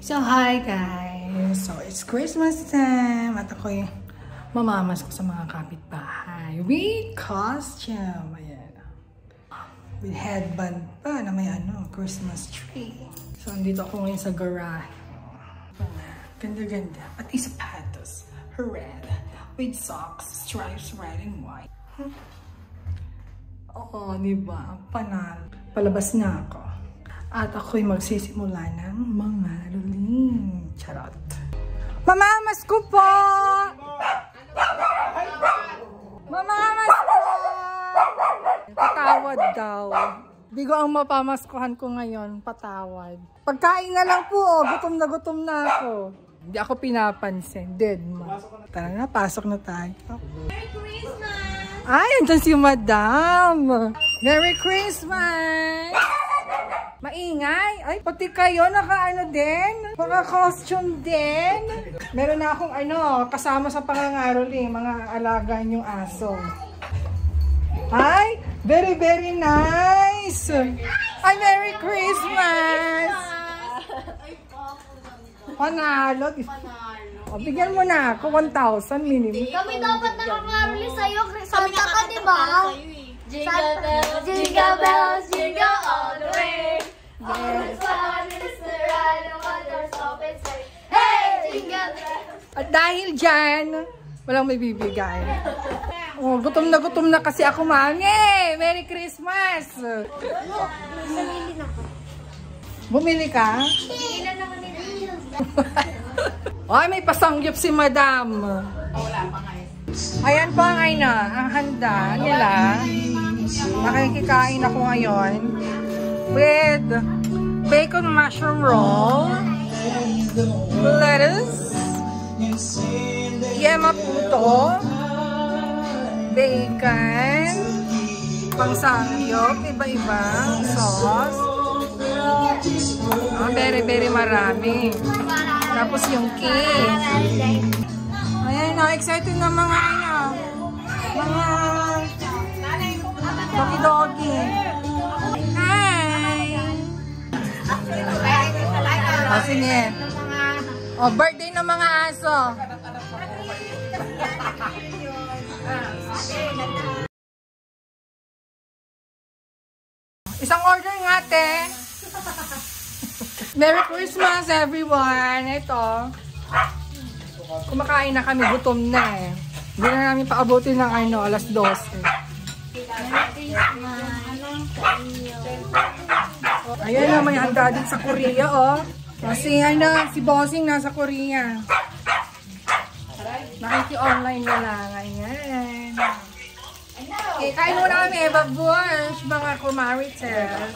So, hi guys! So, it's Christmas time at ako'y mamamas ko sa mga kapitbahay with costume. Ayan. With headband pa na may Christmas tree. So, andito ako ngayon sa garage. Ganda-ganda. Pati sapatos. Red. With socks. Stripes, red and white. Oo, diba? Panalo. Palabas na ako. At ako'y magsisimula ng mga luling. Charot. Mamamas ko po! Mamamas ko! Patawad daw. Bigo ang mapamaskuhan ko ngayon. Patawad. Pagkain na lang po, oh. Gutom na ako. Hindi ako pinapansin. Dead ma. Tara na, pasok na tayo. Merry Christmas! Ay, andyan si Madam! Merry Christmas! Maingay. Ay, pati kayo naka din. Mga costume din. Meron na akong kasama sa pangangaroling. Mga alaga niyong aso. Ay, very, very nice. Ay, Merry Christmas. Panalo. O, bigyan mo na ako. 1,000 minimum. Kami dapat nakakaroli sa'yo. Santa ka, diba? Jingle bells, jingle bells, jingle all the way. Yes. Hey, jingle bells. At dahil dyan, walang may bibigay. Oh, gutom na kasi ako, mami. Merry Christmas. Bumili na ako. Bumili ka? Ilan naman nila? Ay, may pasangyop si Madam. Wala pa ngayon. Ayan po ang ang handa nila. Nakikikain ako ngayon with bacon mushroom roll, lettuce, yema puto, bacon, pangsangyop, iba-ibang sauce. Very, very marami. Tapos yung cake. Ayan na, excited na mga doggy-doggy. Hi! O, sige. O, birthday ng mga aso. Isang order nga, te. Merry Christmas, everyone. Ito. Kumakain na kami. Gutom na eh. Hindi na namin paabutin ng alas 12. Ayan na, may handa din sa Korea, oh. Kasi si Bossing nasa Korea. Nakiki-online na lang. Ayan. Okay, kain muna kami. Babush, mga kumarites.